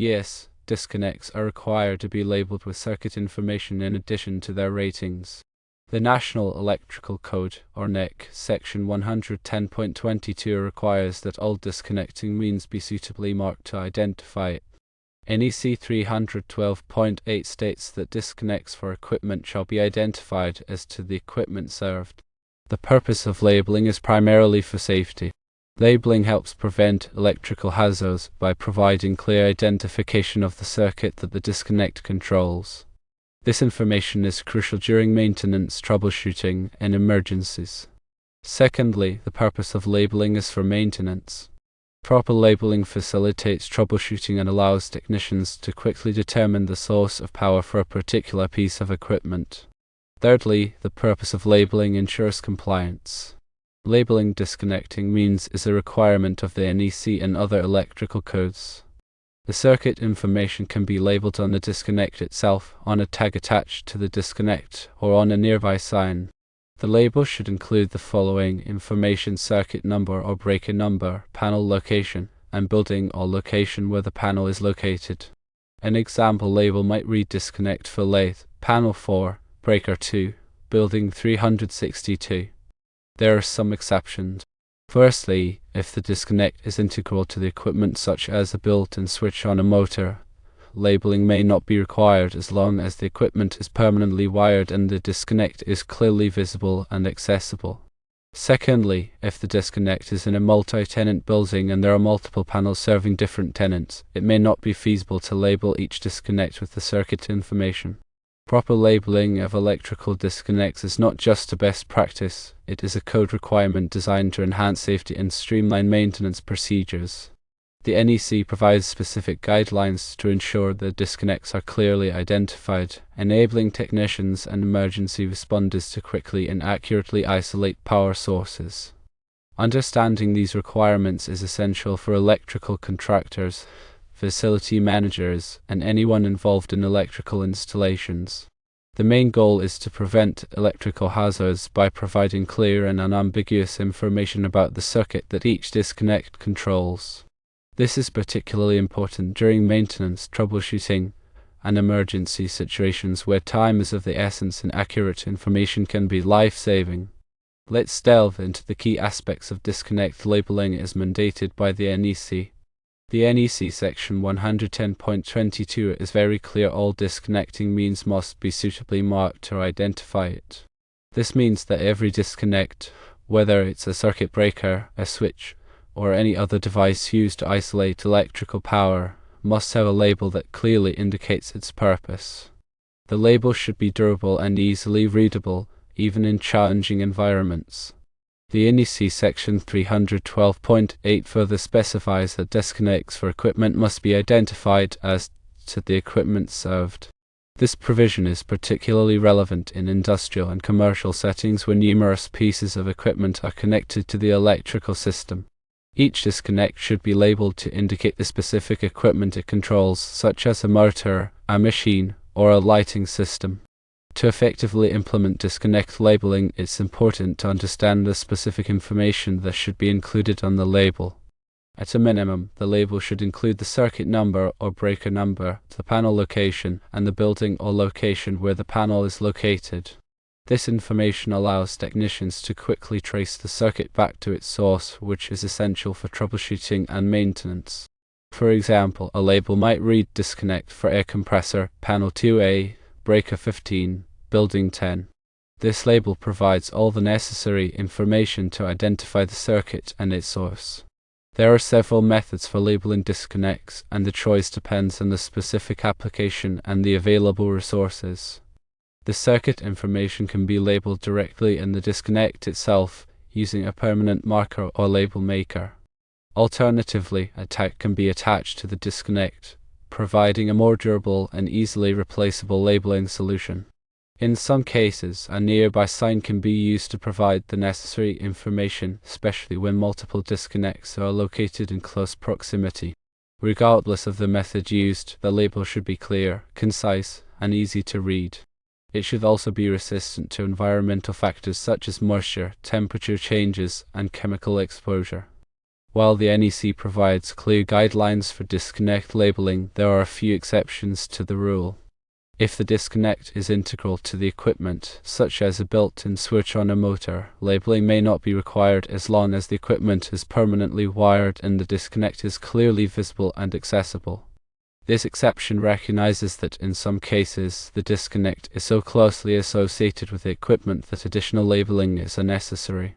Yes, disconnects are required to be labeled with circuit information in addition to their ratings. The National Electrical Code, or NEC, Section 110.22 requires that all disconnecting means be suitably marked to identify it. NEC 312.8 states that disconnects for equipment shall be identified as to the equipment served. The purpose of labeling is primarily for safety. Labeling helps prevent electrical hazards by providing clear identification of the circuit that the disconnect controls. This information is crucial during maintenance, troubleshooting, and emergencies. Secondly, the purpose of labeling is for maintenance. Proper labeling facilitates troubleshooting and allows technicians to quickly determine the source of power for a particular piece of equipment. Thirdly, the purpose of labeling ensures compliance. Labeling disconnecting means is a requirement of the NEC and other electrical codes. The circuit information can be labeled on the disconnect itself, on a tag attached to the disconnect, or on a nearby sign. The label should include the following information: circuit number or breaker number, panel location, and building or location where the panel is located. An example label might read disconnect for lathe, panel 4, breaker 2, building 362. There are some exceptions. Firstly, if the disconnect is integral to the equipment, such as a built-in switch on a motor, labeling may not be required as long as the equipment is permanently wired and the disconnect is clearly visible and accessible. Secondly, if the disconnect is in a multi-tenant building and there are multiple panels serving different tenants, it may not be feasible to label each disconnect with the circuit information. Proper labeling of electrical disconnects is not just a best practice, it is a code requirement designed to enhance safety and streamline maintenance procedures. The NEC provides specific guidelines to ensure that disconnects are clearly identified, enabling technicians and emergency responders to quickly and accurately isolate power sources. Understanding these requirements is essential for electrical contractors, facility managers, and anyone involved in electrical installations. The main goal is to prevent electrical hazards by providing clear and unambiguous information about the circuit that each disconnect controls. This is particularly important during maintenance, troubleshooting, and emergency situations where time is of the essence and accurate information can be life-saving. Let's delve into the key aspects of disconnect labeling as mandated by the NEC. The NEC Section 110.22 is very clear: all disconnecting means must be suitably marked to identify it. This means that every disconnect, whether it's a circuit breaker, a switch, or any other device used to isolate electrical power, must have a label that clearly indicates its purpose. The label should be durable and easily readable, even in challenging environments. The NEC Section 312.8 further specifies that disconnects for equipment must be identified as to the equipment served. This provision is particularly relevant in industrial and commercial settings where numerous pieces of equipment are connected to the electrical system. Each disconnect should be labeled to indicate the specific equipment it controls, such as a motor, a machine, or a lighting system. To effectively implement disconnect labeling, it's important to understand the specific information that should be included on the label. At a minimum, the label should include the circuit number or breaker number, the panel location, and the building or location where the panel is located. This information allows technicians to quickly trace the circuit back to its source, which is essential for troubleshooting and maintenance. For example, a label might read disconnect for air compressor, panel 2A, breaker 15, building 10. This label provides all the necessary information to identify the circuit and its source. There are several methods for labeling disconnects, and the choice depends on the specific application and the available resources. The circuit information can be labeled directly in the disconnect itself using a permanent marker or label maker. Alternatively, a tag can be attached to the disconnect, providing a more durable and easily replaceable labeling solution. In some cases, a nearby sign can be used to provide the necessary information, especially when multiple disconnects are located in close proximity. Regardless of the method used, the label should be clear, concise, and easy to read. It should also be resistant to environmental factors such as moisture, temperature changes, and chemical exposure. While the NEC provides clear guidelines for disconnect labeling, there are a few exceptions to the rule. If the disconnect is integral to the equipment, such as a built-in switch on a motor, labeling may not be required as long as the equipment is permanently wired and the disconnect is clearly visible and accessible. This exception recognizes that in some cases, the disconnect is so closely associated with the equipment that additional labeling is unnecessary.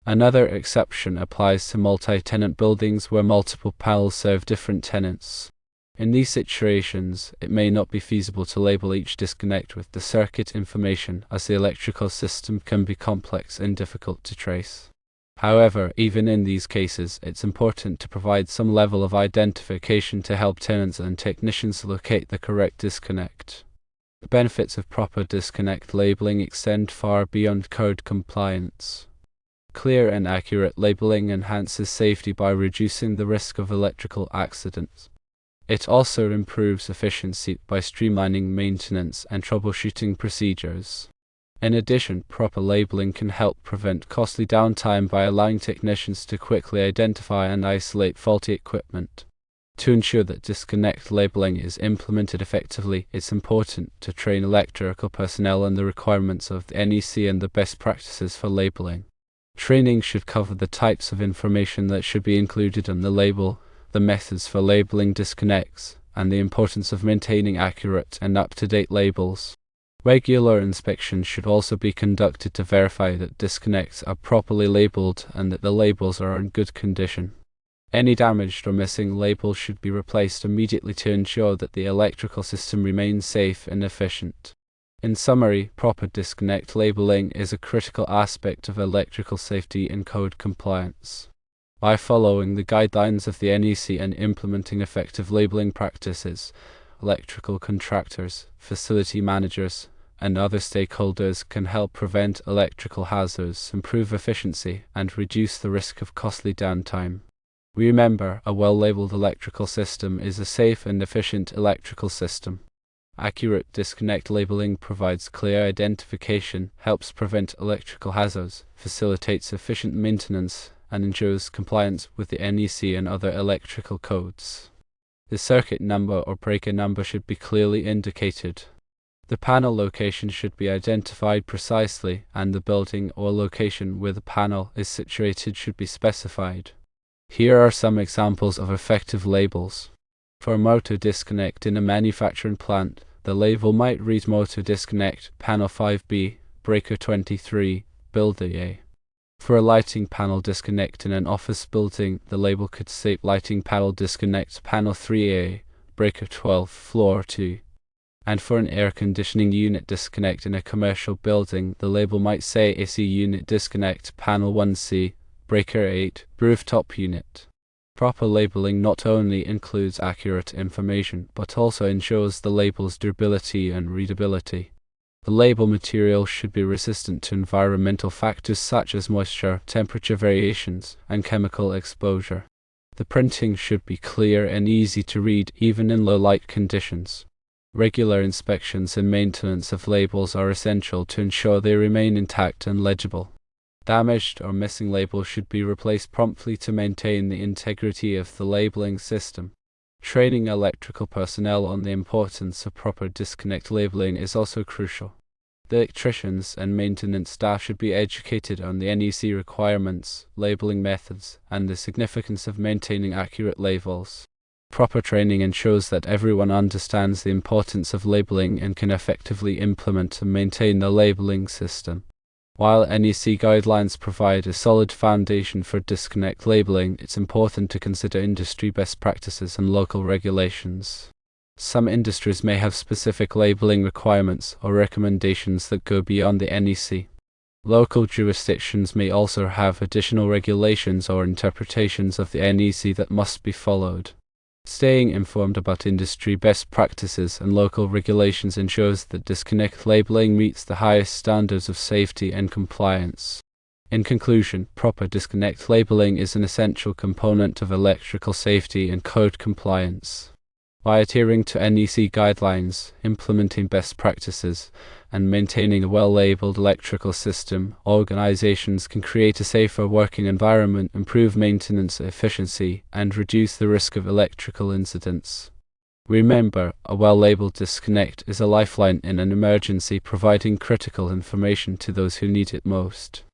Another exception applies to multi-tenant buildings where multiple panels serve different tenants. In these situations, it may not be feasible to label each disconnect with the circuit information, as the electrical system can be complex and difficult to trace. However, even in these cases, it's important to provide some level of identification to help tenants and technicians locate the correct disconnect. The benefits of proper disconnect labeling extend far beyond code compliance. Clear and accurate labeling enhances safety by reducing the risk of electrical accidents. It also improves efficiency by streamlining maintenance and troubleshooting procedures. In addition, proper labeling can help prevent costly downtime by allowing technicians to quickly identify and isolate faulty equipment. To ensure that disconnect labeling is implemented effectively, it's important to train electrical personnel on the requirements of the NEC and the best practices for labeling. Training should cover the types of information that should be included on the label, the methods for labeling disconnects, and the importance of maintaining accurate and up-to-date labels. Regular inspections should also be conducted to verify that disconnects are properly labeled and that the labels are in good condition. Any damaged or missing labels should be replaced immediately to ensure that the electrical system remains safe and efficient. In summary, proper disconnect labeling is a critical aspect of electrical safety and code compliance. By following the guidelines of the NEC and implementing effective labeling practices, electrical contractors, facility managers, and other stakeholders can help prevent electrical hazards, improve efficiency, and reduce the risk of costly downtime. Remember, a well-labeled electrical system is a safe and efficient electrical system. Accurate disconnect labeling provides clear identification, helps prevent electrical hazards, facilitates efficient maintenance, and ensures compliance with the NEC and other electrical codes. The circuit number or breaker number should be clearly indicated. The panel location should be identified precisely, and the building or location where the panel is situated should be specified. Here are some examples of effective labels. For a motor disconnect in a manufacturing plant, the label might read Motor Disconnect, Panel 5B, Breaker 23, Building A. For a lighting panel disconnect in an office building, the label could state Lighting Panel Disconnect, Panel 3A, Breaker 12, Floor 2. And for an air conditioning unit disconnect in a commercial building, the label might say AC Unit Disconnect, Panel 1C, Breaker 8, Rooftop Unit. Proper labeling not only includes accurate information, but also ensures the label's durability and readability. The label material should be resistant to environmental factors such as moisture, temperature variations, and chemical exposure. The printing should be clear and easy to read even in low light conditions. Regular inspections and maintenance of labels are essential to ensure they remain intact and legible. Damaged or missing labels should be replaced promptly to maintain the integrity of the labeling system. Training electrical personnel on the importance of proper disconnect labeling is also crucial. The electricians and maintenance staff should be educated on the NEC requirements, labeling methods, and the significance of maintaining accurate labels. Proper training ensures that everyone understands the importance of labeling and can effectively implement and maintain the labeling system. While NEC guidelines provide a solid foundation for disconnect labeling, it's important to consider industry best practices and local regulations. Some industries may have specific labeling requirements or recommendations that go beyond the NEC. Local jurisdictions may also have additional regulations or interpretations of the NEC that must be followed. Staying informed about industry best practices and local regulations ensures that disconnect labeling meets the highest standards of safety and compliance. In conclusion, proper disconnect labeling is an essential component of electrical safety and code compliance. By adhering to NEC guidelines, implementing best practices, and maintaining a well-labeled electrical system, organizations can create a safer working environment, improve maintenance efficiency, and reduce the risk of electrical incidents. Remember, a well-labeled disconnect is a lifeline in an emergency, providing critical information to those who need it most.